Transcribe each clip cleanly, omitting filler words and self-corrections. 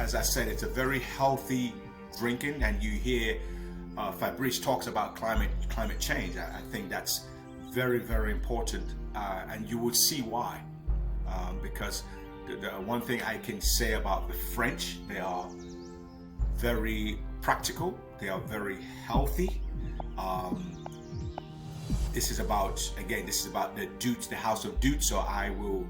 as I said, it's a very healthy drinking, and you hear Fabrice talks about climate change. I think that's very, very important, and you would see why. Because the one thing I can say about the French, they are very practical. They are very healthy. Um, this is about, again, this is about the Deutz, the House of Deutz. So I will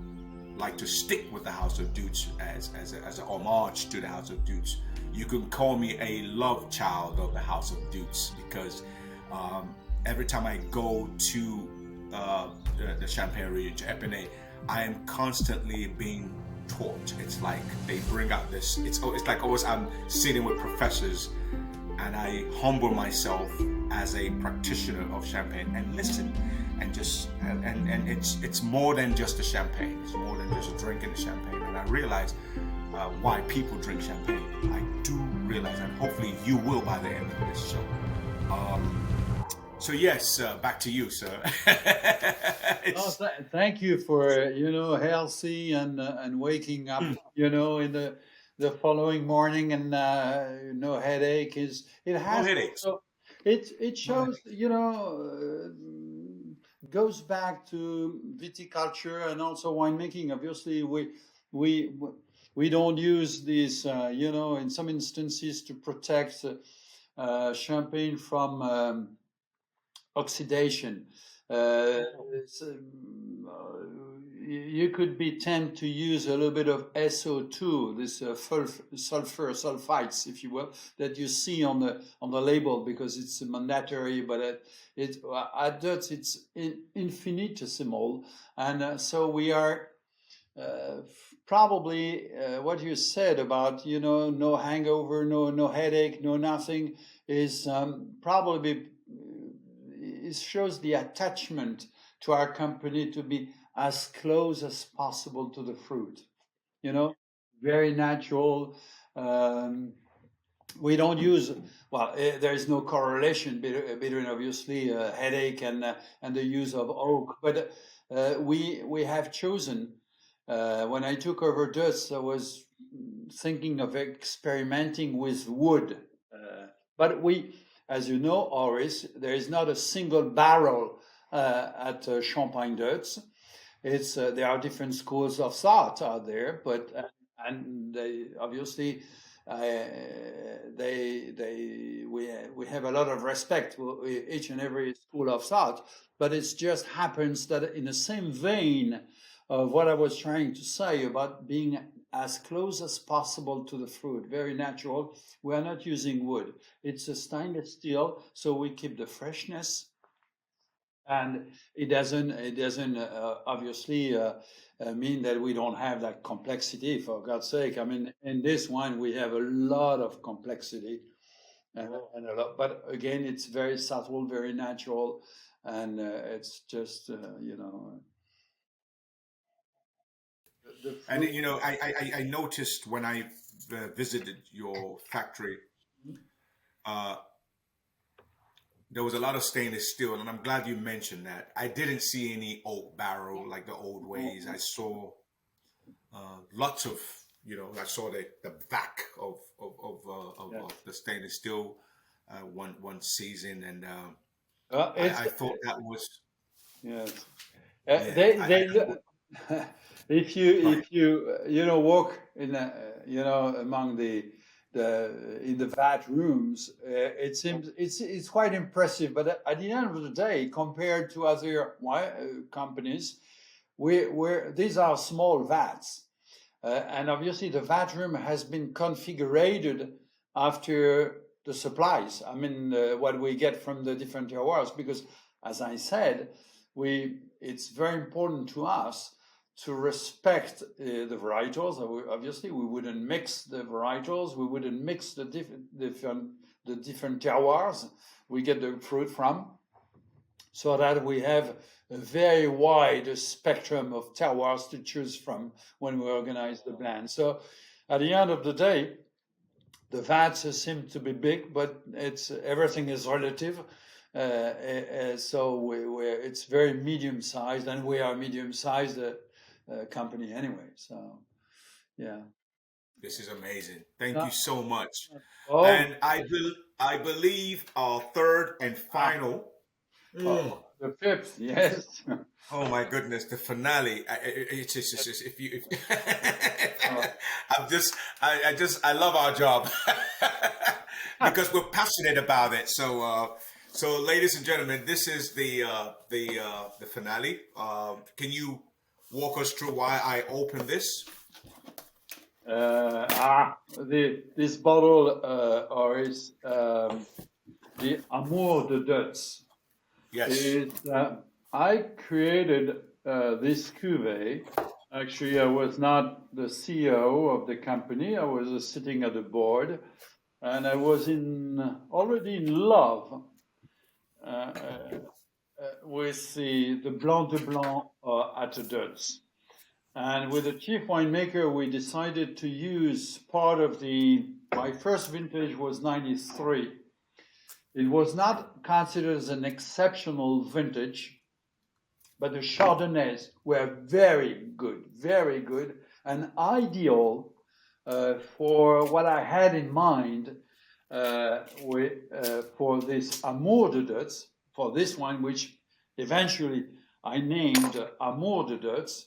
like to stick with the House of Deutz as an homage to the House of Deutz. You can call me a love child of the House of Deutz, because every time I go to the Champagne region, Epinay, I am constantly being taught. It's like they bring out this. It's like always I'm sitting with professors, and I humble myself as a practitioner of champagne and listen, and just and it's more than just a champagne. It's more than just drinking the champagne. And I realize why people drink champagne. I do realize, and hopefully you will by the end of this show. So yes, back to you, sir. Thank you for healthy and waking up in the following morning, and no headache. It No has headaches. also, it No shows, headaches. goes back to viticulture and also winemaking. Obviously, we we don't use these in some instances to protect champagne from oxidation. You could be tempted to use a little bit of SO2, this sulfur sulfites, if you will, that you see on the label, because it's mandatory, but at Deutz it's infinitesimal, and so we are probably what you said about no hangover, no headache, no nothing is probably it shows the attachment to our company to be as close as possible to the fruit. Very natural. Um, we don't use, well, there is no correlation between obviously headache and the use of oak, but we have chosen. When I took over Deutz, I was thinking of experimenting with wood, but as you know, Oris, there is not a single barrel at Champagne Deutz. There are different schools of thought out there, but and they obviously we have a lot of respect for each and every school of thought, but it just happens that in the same vein of what I was trying to say about being as close as possible to the fruit, very natural. We are not using wood. It's a stainless steel, so we keep the freshness, and it doesn't obviously mean that we don't have that complexity, for God's sake. I mean, in this wine we have a lot of complexity, and a lot, but again it's very subtle, very natural, and it's just the And fruit. I noticed when I visited your factory, uh, there was a lot of stainless steel, and I'm glad you mentioned that. I didn't see any oak barrel like the old ways. I saw lots of, I saw the back Yeah. of the stainless steel one season, and It's I thought that was, yes. yeah. They if you Go ahead. walk in among the in the vat rooms, it seems it's quite impressive. But at the end of the day, compared to other companies, these are small vats, and obviously the vat room has been configured after the supplies. I mean, what we get from the different terroirs, because as I said, it's very important to us to respect the varietals. Obviously, we wouldn't mix the varietals. We wouldn't mix the different terroirs we get the fruit from, so that we have a very wide spectrum of terroirs to choose from when we organize the blend. So, at the end of the day, the vats seem to be big, but everything is relative. So it's very medium sized, and we are medium sized company anyway. So yeah. This is amazing. Thank you No, so much. oh, And I believe our third and ah, final. oh, the fifth, yes. Oh my goodness, the finale. It's just if you, Oh, I love our job because we're passionate about it. So ladies and gentlemen, this is the finale. Can you walk us through why I opened this? this bottle, Oris, the Amour de Deutz, Yes. is I created this cuvee. Actually, I was not the CEO of the company. I was sitting at the board, and I was already in love uh, uh, with the Blanc de Blanc at the Deutz. And with the chief winemaker, we decided to use part of my first vintage was 93. It was not considered as an exceptional vintage, but the Chardonnays were very good, and ideal for what I had in mind for this Amour de Deutz, for this wine, which eventually I named Amour de Deutz.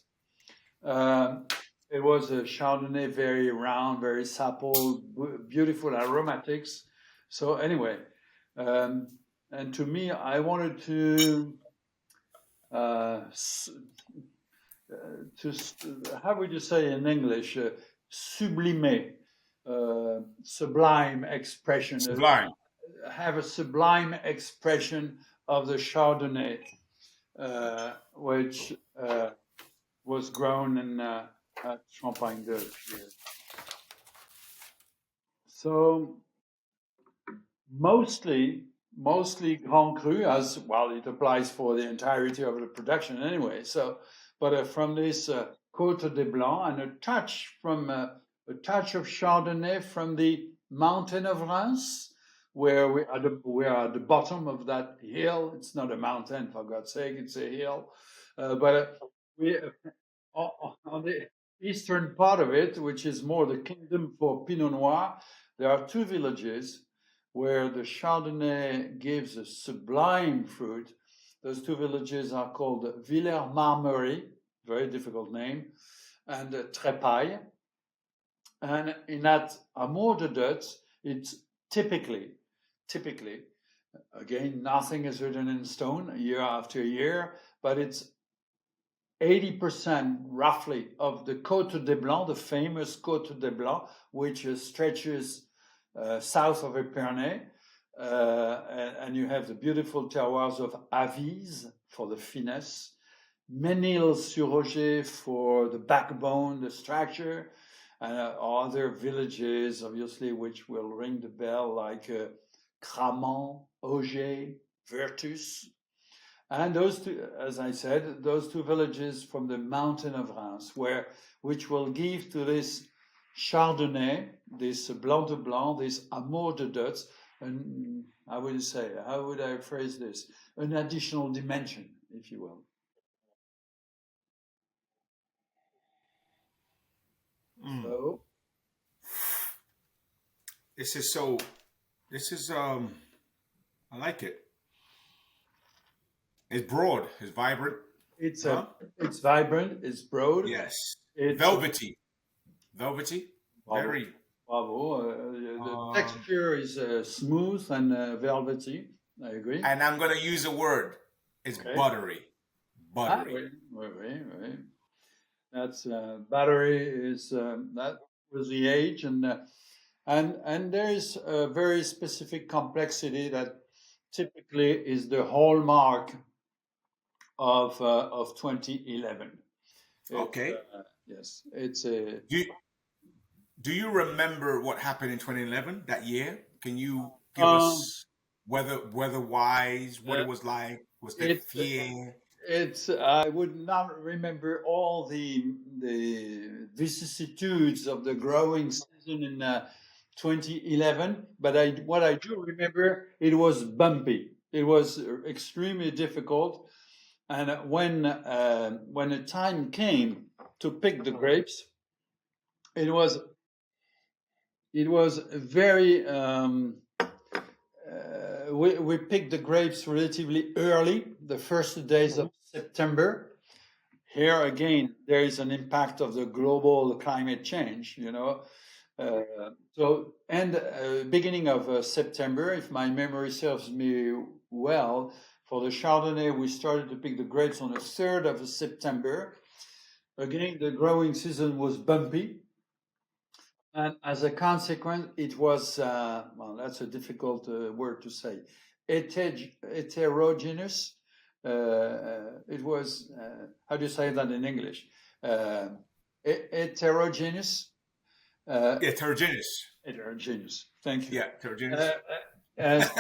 It was a Chardonnay, very round, very supple, beautiful aromatics. So anyway, um, and to me, I wanted uh, to how would you say in English, sublimer, sublime expression, Sublime. have a sublime expression of the Chardonnay, which was grown at Champagne Deutz here. So mostly Grand Cru, as well, it applies for the entirety of the production anyway. So, but from this Côte de Blanc and a touch of Chardonnay from the mountain of Reims, where we are at the bottom of that hill. It's not a mountain, for God's sake, it's a hill. But we on the eastern part of it, which is more the kingdom for Pinot Noir, there are two villages where the Chardonnay gives a sublime fruit. Those two villages are called Villers-Marmerie, very difficult name, and Trepaille. And in that Amour de Deutz, it's typically, again, nothing is written in stone year after year, but it's 80% roughly of the Côte de Blanc, the famous Côte de Blanc, which stretches south of Epernay. And you have the beautiful terroirs of Avize for the finesse, Ménil-sur-Oger for the backbone, the structure, and other villages, obviously, which will ring the bell, like Cramant, Auger, Vertus. And those two, as I said, those two villages from the mountain of Reims, which will give to this Chardonnay, this Blanc de Blanc, this Amour de Deutz, and I would say, how would I phrase this? An additional dimension, if you will. Mm. So This is so. This is I like it. It's broad. It's vibrant. it's Huh? it's vibrant, it's broad, Yes. it's Velvety. Velvety. bravo, Very. bravo. The Um, texture is smooth and velvety. I agree. and I'm gonna use a word. It's Okay. buttery. Ah, Buttery. oui. That's battery is that was the age, and there is a very specific complexity that typically is the hallmark of 2011. It's Okay. yes, it's a Do you, do you remember what happened in 2011 that year? Can you give um, us weather wise what uh, it was like? Was there it fear? it's I would not remember all the vicissitudes of the growing season in 2011, but what I do remember, it was bumpy. It was extremely difficult, and when the time came to pick the grapes, it was it was very. We picked the grapes relatively early, the first days of September. Here again, there is an impact of the global climate change, you know. So, and beginning of September, if my memory serves me well, for the Chardonnay, we started to pick the grapes on the 3rd of September. Again, the growing season was bumpy. And as a consequence, it was, well, that's a difficult word to say, heterogeneous. It was, how do you say that in English? Heterogeneous. Heterogeneous. Heterogeneous. Thank you. Yeah, heterogeneous.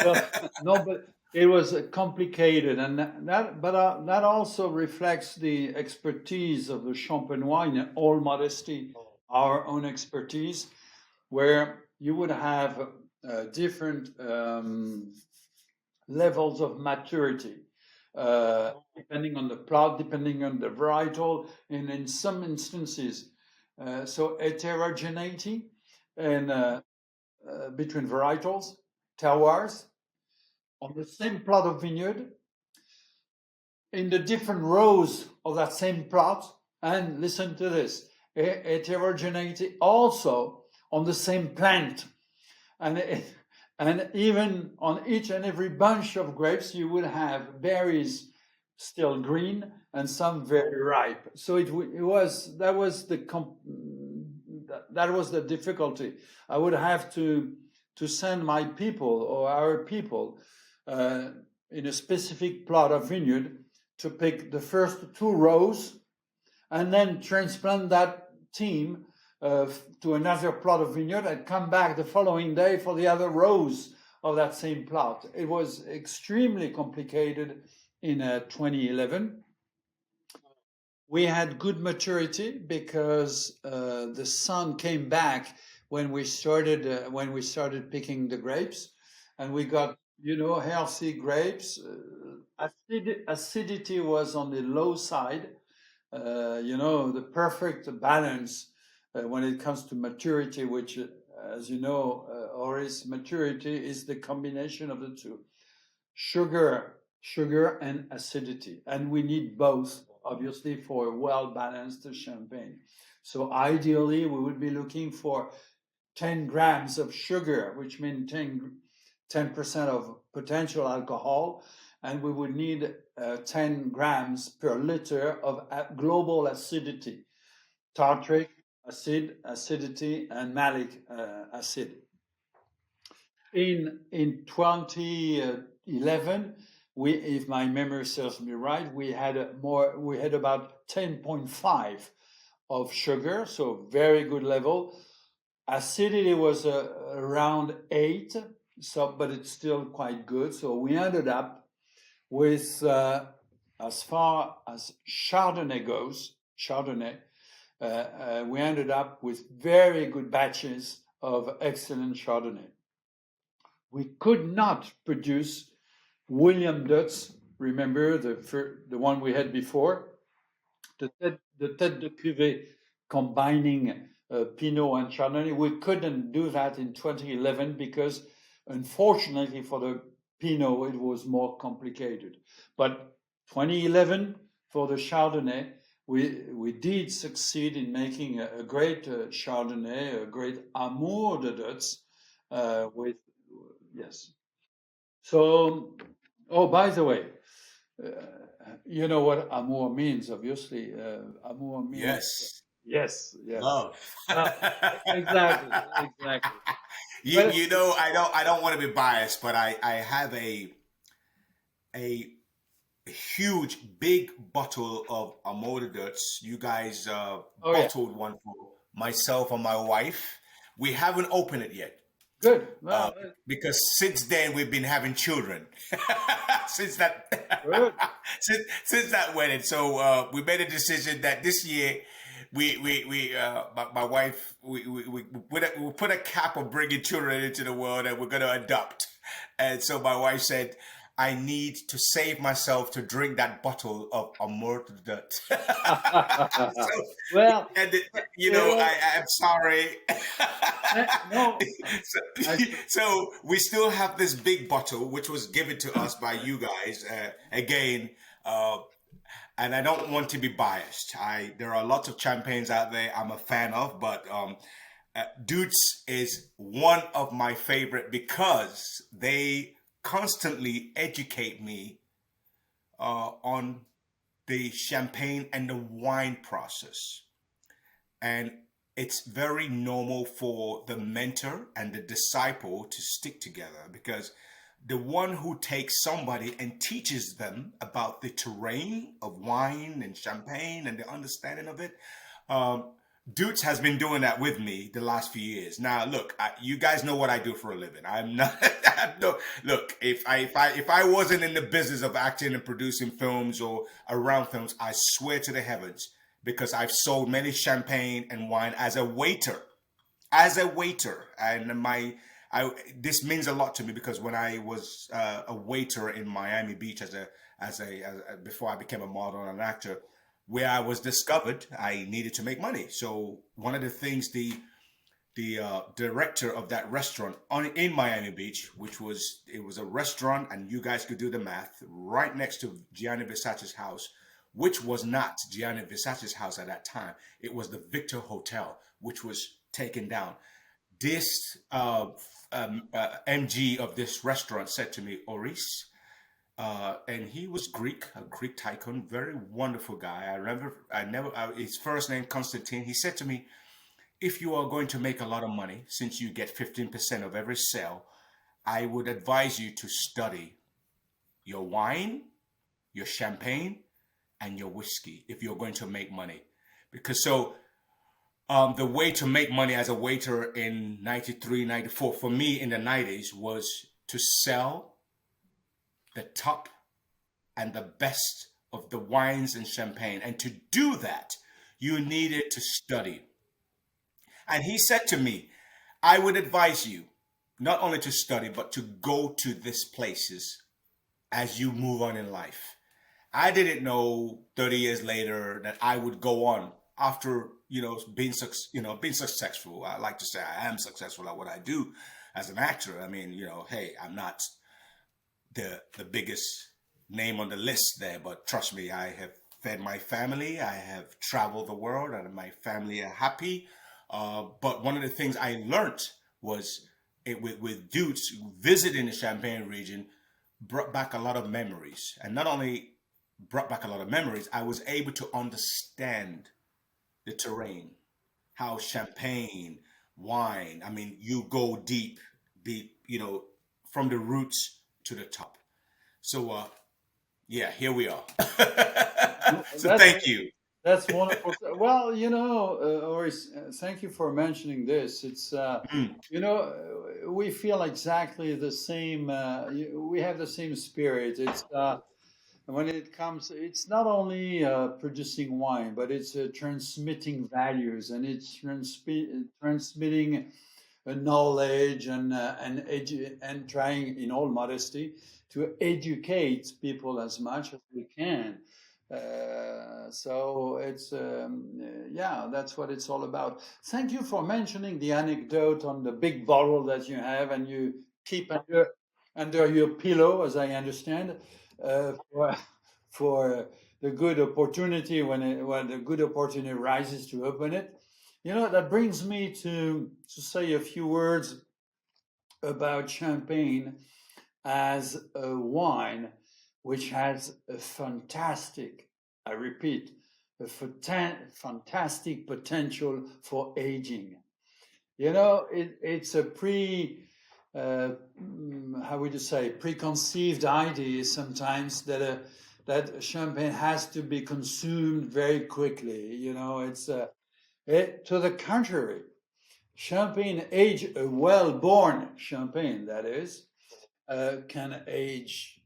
So, no, but it was complicated, and that also reflects the expertise of the Champenois, in all modesty, our own expertise, where you would have different levels of maturity, depending on the plot, depending on the varietal, and in some instances, so heterogeneity and between varietals, terroirs, on the same plot of vineyard, in the different rows of that same plot, and listen to this, heterogeneity also on the same plant. And even on each and every bunch of grapes, you would have berries still green and some very ripe. So that was the difficulty. I would have to send my people or our people in a specific plot of vineyard to pick the first 2 rows and then transplant that team to another plot of vineyard and come back the following day for the other rows of that same plot. It was extremely complicated in 2011. We had good maturity because the sun came back when we started picking the grapes, and we got, you know, healthy grapes. Acidity was on the low side. You know, the perfect balance when it comes to maturity, which, as you know, Oris, maturity is the combination of the two, sugar and acidity. And we need both, obviously, for a well-balanced champagne. So ideally, we would be looking for 10 grams of sugar, which means 10% of potential alcohol, and we would need 10 grams per liter of global acidity, tartric acid, acidity, and malic acid. In 2011, if my memory serves me right, we had about 10.5 of sugar, so very good level. Acidity was around 8, but it's still quite good. So we ended up with, as far as Chardonnay goes, we ended up with very good batches of excellent Chardonnay. We could not produce William Deutz, remember the one we had before, the tête de cuvée combining Pinot and Chardonnay. We couldn't do that in 2011 because, unfortunately for the Pinot, it was more complicated. But 2011, for the Chardonnay, we did succeed in making a great Chardonnay, a great Amour de Deutz, with, yes. So, oh, by the way, you know what amour means, obviously. Amour means Yes. yes. Love. Exactly. You know, I don't want to be biased, but I have a huge big bottle of Amor de Deutz. You guys bottled one for myself and my wife. We haven't opened it yet. Good. Well, because since then we've been having children. since that since that wedding. So we made a decision that this year my wife we put a cap on bringing children into the world, and we're going to adopt. And so my wife said, I need to save myself to drink that bottle of Amour de Deutz. So, Well, and you you know, know, I'm sorry. no, so, I, so we still have this big bottle, which was given to us by you guys. Again, uh, and I don't want to be biased. There are lots of champagnes out there I'm a fan of, but Deutz is one of my favorite because they constantly educate me on the champagne and the wine process. And it's very normal for the mentor and the disciple to stick together because the one who takes somebody and teaches them about the terrain of wine and champagne and the understanding of it, um, Dutz has been doing that with me the last few years. Now, look, you guys know what I do for a living. I'm not. No, look, if I wasn't in the business of acting and producing films or around films, I swear to the heavens, because I've sold many champagne and wine as a waiter, and this means a lot to me because when I was a waiter in Miami Beach as a before I became a model and an actor, where I was discovered, I needed to make money. So one of the things the director of that restaurant in Miami Beach, it was a restaurant, and you guys could do the math, right next to Gianni Versace's house, which was not Gianni Versace's house at that time. It was the Victor Hotel, which was taken down. This MG of this restaurant said to me, Oris, and he was Greek, a Greek tycoon, very wonderful guy. I remember, his first name, Constantine. He said to me, if you are going to make a lot of money, since you get 15% of every sale, I would advise you to study your wine, your champagne, and your whiskey if you're going to make money. Because the way to make money as a waiter in 93, 94, for me in the 90s, was to sell the top and the best of the wines and champagne. And to do that, you needed to study. And he said to me, I would advise you not only to study, but to go to these places as you move on in life. I didn't know 30 years later that I would go on after, being successful. I like to say I am successful at what I do as an actor. I mean, hey, I'm not the biggest name on the list there, but trust me, I have fed my family. I have traveled the world, and my family are happy. But one of the things I learned was with Deutz, visiting the Champagne region brought back a lot of memories. And not only brought back a lot of memories, I was able to understand the terrain, how champagne, wine, I mean, you go deep, from the roots to the top. So, yeah, here we are. So that's thank you. that's wonderful. Well, Oris, thank you for mentioning this. It's Mm, we feel exactly the same. We have the same spirit. It's when it comes, it's not only producing wine, but it's transmitting values, and it's transmitting knowledge and trying, in all modesty, to educate people as much as we can. So it's yeah, that's what it's all about. Thank you for mentioning the anecdote on the big bottle that you have and you keep under your pillow, as I understand, for the good opportunity when the good opportunity rises to open it. That brings me to say a few words about champagne as a wine which has a fantastic, I repeat, fantastic potential for aging. It's a how would you say, preconceived idea sometimes that champagne has to be consumed very quickly. To the contrary. Champagne age, a well-born champagne, that is, can age,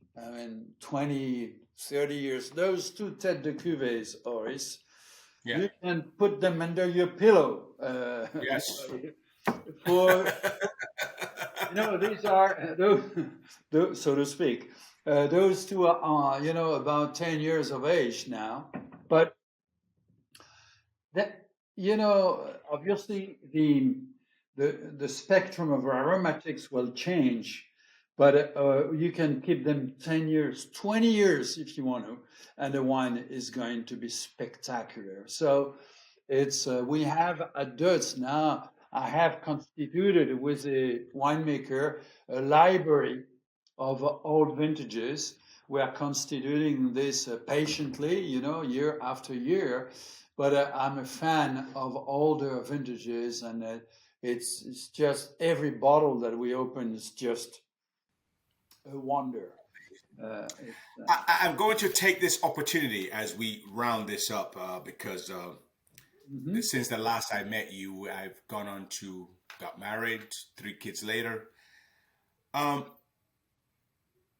20, 30 years. Those two têtes de cuvées, Oris, yeah. you can put them under your pillow Yes. for These are those, so to speak. Those two are, about 10 years of age now. But that, obviously the spectrum of aromatics will change, but you can keep them 10 years, 20 years if you want to, and the wine is going to be spectacular. So it's we have at Deutz now. I have constituted with a winemaker a library of old vintages. We are constituting this patiently, year after year. But I'm a fan of older vintages, and it's just every bottle that we open is just a wonder. I'm going to take this opportunity as we round this up because since the last I met you, I've gone on to got married, 3 kids later.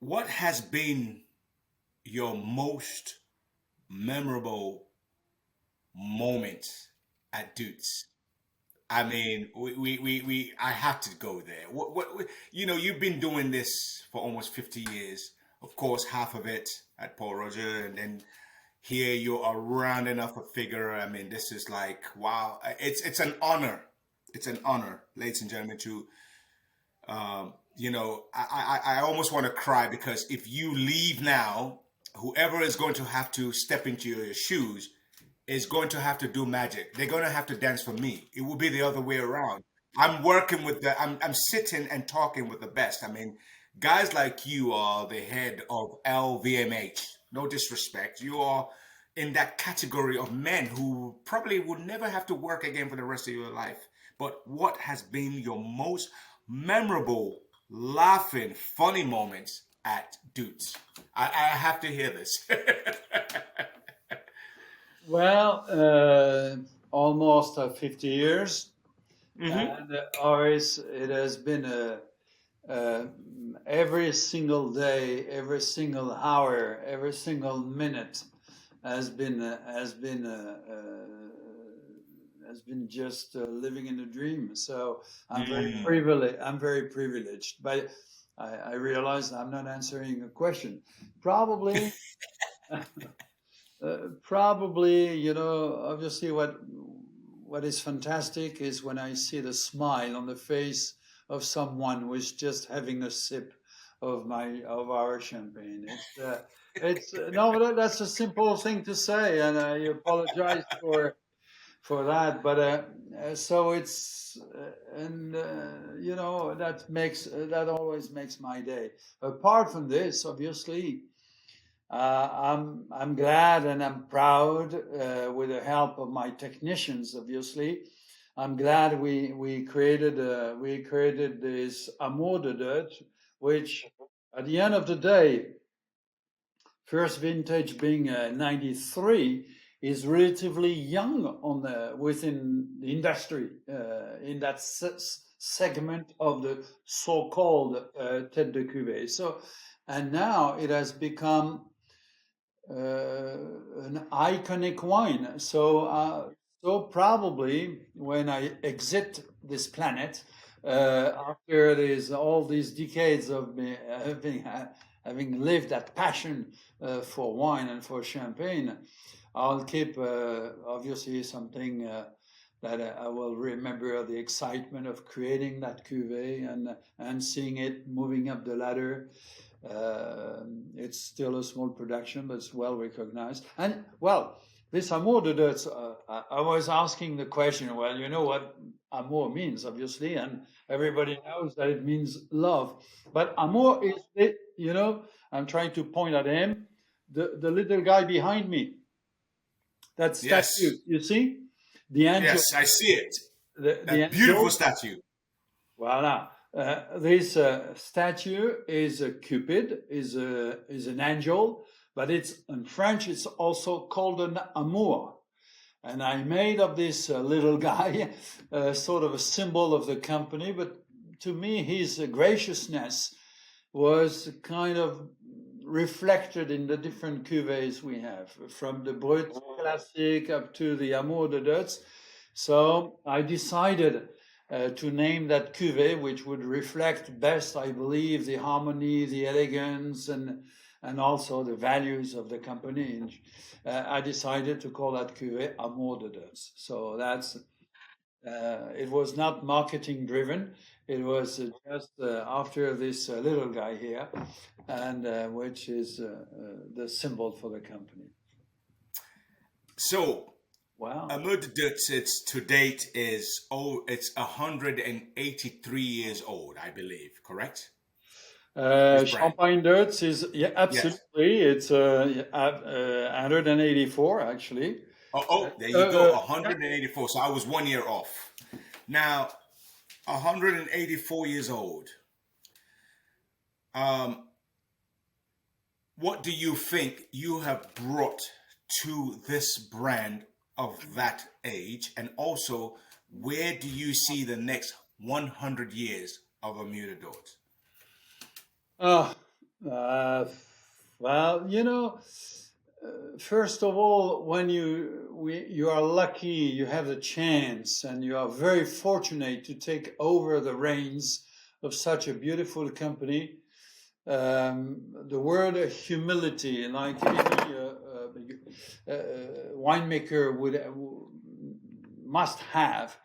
What has been your most memorable moment at Deutz? I mean, I have to go there. You've been doing this for almost 50 years. Of course, half of it at Paul Roger, and then here you are rounding up a figure. I mean, this is like, wow. It's an honor. It's an honor, ladies and gentlemen, to, I almost want to cry because if you leave now, whoever is going to have to step into your shoes is going to have to do magic. They're going to have to dance for me. It will be the other way around. I'm sitting and talking with the best. I mean, guys like you are the head of LVMH. No disrespect. You are in that category of men who probably would never have to work again for the rest of your life. But what has been your most memorable, laughing, funny moments at Deutz? I have to hear this. Well, almost 50 years. And Oris, it has been every single day, every single hour, every single minute has been just living in a dream. So I'm very privileged. I'm very privileged, but I realize I'm not answering a question. Probably. Probably, obviously what is fantastic is when I see the smile on the face of someone who is just having a sip of our champagne. It's no, that's a simple thing to say, and I apologize for that. But so it's that always makes my day. Apart from this, obviously. I'm glad and I'm proud, with the help of my technicians, obviously. I'm glad we created this Amour de Deutz, which at the end of the day, first vintage being 93, is relatively young within the industry, in that segment of the so-called tête de cuvée. So, and now it has become an iconic wine. So probably when I exit this planet, after all these decades of me having lived that passion for wine and for champagne, I'll keep obviously something that I will remember the excitement of creating that cuvée and seeing it moving up the ladder. It's still a small production, but it's well recognized. And well, this Amour de Deutz, I was asking the question, well, you know what amour means, obviously, and everybody knows that it means love. But amour is, I'm trying to point at him, the little guy behind me. That statue, yes. You see? The angel. Yes, I see it. The beautiful statue. Voila. This statue is a Cupid, is an angel, but it's in French. It's also called an amour, and I made of this little guy sort of a symbol of the company. But to me, his graciousness was kind of reflected in the different cuvées we have, from the Brut Classic up to the Amour de Deutz. So I decided to name that cuvée, which would reflect best, I believe, the harmony, the elegance, and also the values of the company. And I decided to call that cuvée Amour de Deutz. So that's it was not marketing driven. It was just after this little guy here, and which is the symbol for the company. So, Wow. Amour de Deutz, it's to date is it's 183 years old, I believe. Correct? This brand. Champagne Deutz is, yeah, Yes. absolutely. It's 184 actually. There you go. Yeah. 184. So I was 1 year off. Now, 184 years old. Um, what do you think you have brought to this brand of that age? And also, where do you see the next 100 years of Amour de Deutz? Oh, well, first of all, when you are lucky, you have the chance, and you are very fortunate to take over the reins of such a beautiful company. The word humility, like any winemaker must have,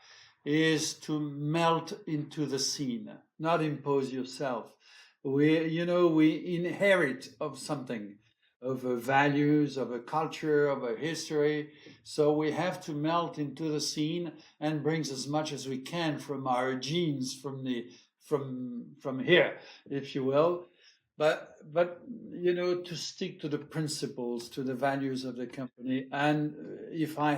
is to melt into the scene, not impose yourself. We inherit of something, of values, of a culture, of a history. So we have to melt into the scene and brings as much as we can from our genes, from here, if you will. But to stick to the principles, to the values of the company. And if I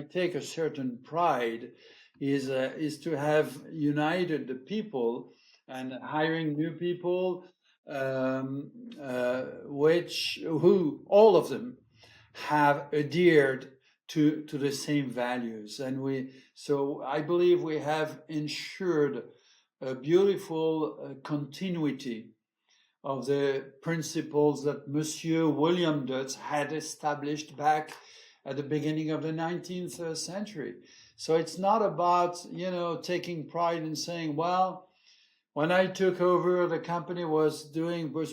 take a certain pride, is to have united the people and hiring new people, who all of them have adhered to the same values. So I believe we have ensured a beautiful continuity of the principles that Monsieur William Deutz had established back at the beginning of the 19th century. So it's not about, taking pride in saying, well, when I took over, the company was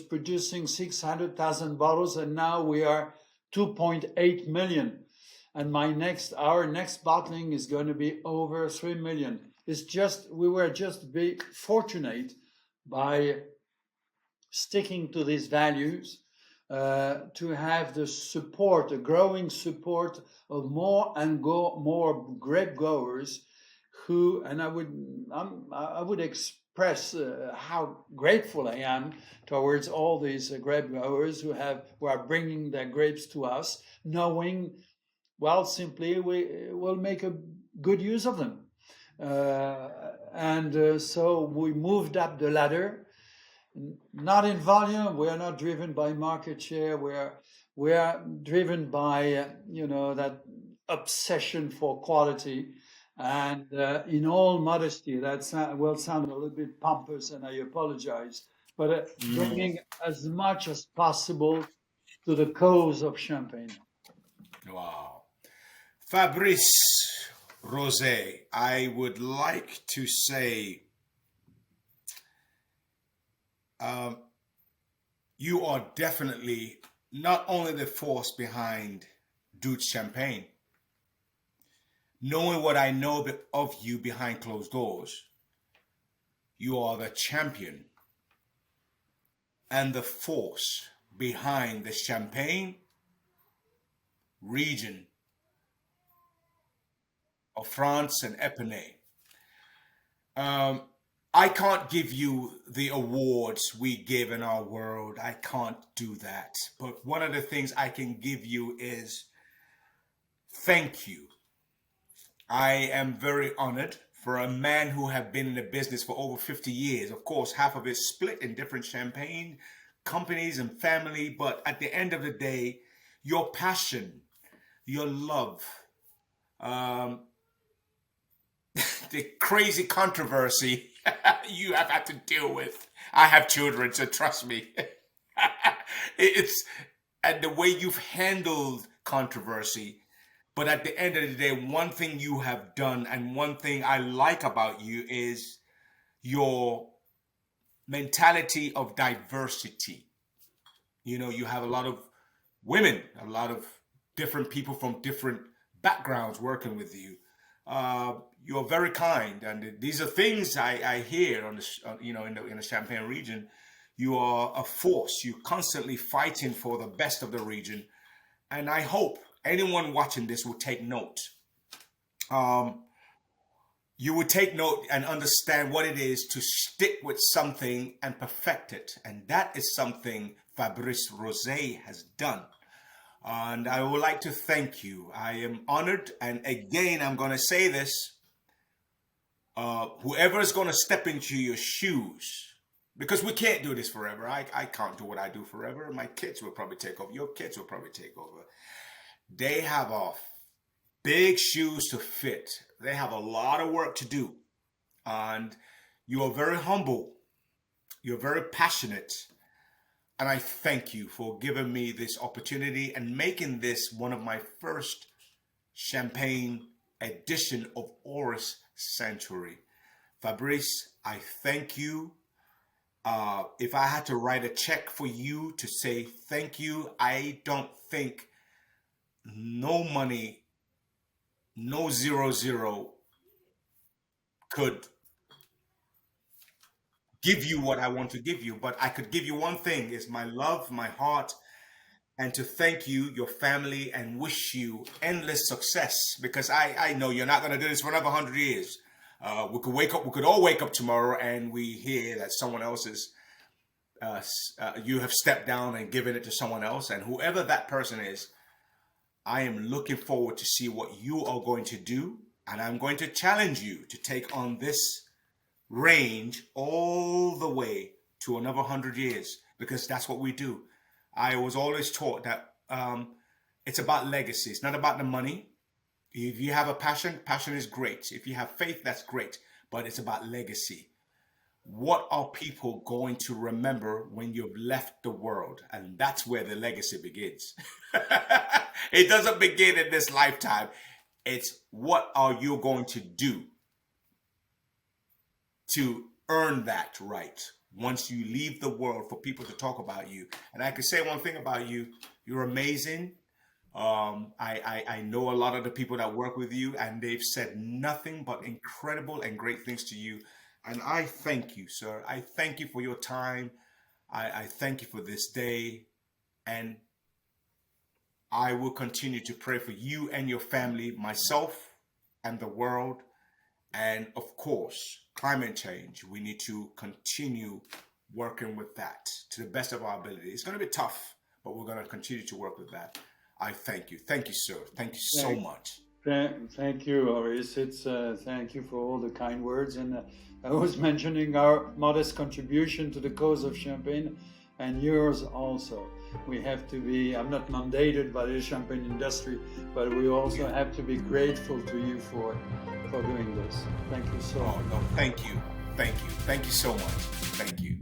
producing 600,000 bottles, and now we are 2.8 million. And our next bottling is going to be over 3 million. We were just fortunate by sticking to these values, to have the support, the growing support of more and more grape growers and I would express how grateful I am towards all these grape growers who are bringing their grapes to us, knowing, well, simply we will make a good use of them. So we moved up the ladder. Not in volume. We are not driven by market share. We are driven by that obsession for quality. And in all modesty, that will sound a little bit pompous, and I apologize, but bringing as much as possible to the cause of Champagne. Wow. Fabrice Rosset, I would like to say you are definitely not only the force behind Deutz Champagne. Knowing what I know of you behind closed doors, you are the champion and the force behind the Champagne region of France and Epernay. I can't give you the awards we give in our world. I can't do that. But one of the things I can give you is thank you. I am very honored for a man who have been in the business for over 50 years. Of course, half of it split in different champagne companies and family. But at the end of the day, your passion, your love, the crazy controversy you have had to deal with. I have children, so trust me. And the way you've handled controversy But at the end of the day, one thing you have done and one thing I like about you is your mentality of diversity. You know, you have a lot of women, a lot of different people from different backgrounds working with you. You're very kind, and these are things I hear on you know, in the Champagne region. You are a force. You're constantly fighting for the best of the region, and I hope anyone watching this will take note. Um, you would take note and understand what it is to stick with something and perfect it, and that is something Fabrice Rosset has done. And I would like to thank you. I am honored, and again, I'm going to say this: whoever is going to step into your shoes, because we can't do this forever. I can't do what I do forever. My kids will probably take over. Your kids will probably take over. They have a big shoes to fit. They have a lot of work to do. And you are very humble. You're very passionate. And I thank you for giving me this opportunity and making this one of my first Champagne edition of Oris Century. Fabrice, I thank you. If I had to write a check for you to say thank you, I don't think no money, no 00 could give you what I want to give you. But I could give you one thing, is my love, my heart, and to thank you, your family, and wish you endless success, because I know you're not going to do this for another 100 years. We could all wake up tomorrow and we hear that someone else is, you have stepped down and given it to someone else. And whoever that person is, I am looking forward to see what you are going to do. And I'm going to challenge you to take on this range all the way to another 100 years, because that's what we do. I was always taught that it's about legacy. It's not about the money. If you have a passion, passion is great. If you have faith, that's great. But it's about legacy. What are people going to remember when you've left the world? And that's where the legacy begins. It doesn't begin in this lifetime. It's what are you going to do to earn that right once you leave the world, for people to talk about you. And I can say one thing about you: you're amazing. I know a lot of the people that work with you, and they've said nothing but incredible and great things to you. And I thank you, sir. I thank you for your time. I thank you for this day. And I will continue to pray for you and your family, myself and the world. And of course, climate change. We need to continue working with that to the best of our ability. It's going to be tough, but we're going to continue to work with that. I thank you. Thank you, sir. Thank you so much. Thank you, Oris. It's thank you for all the kind words. And I was mentioning our modest contribution to the cause of Champagne, and yours also. We have to be, I'm not mandated by the champagne industry, but we also have to be grateful to you for doing this. Thank you so much. Oh, no, thank you. Thank you. Thank you so much. Thank you.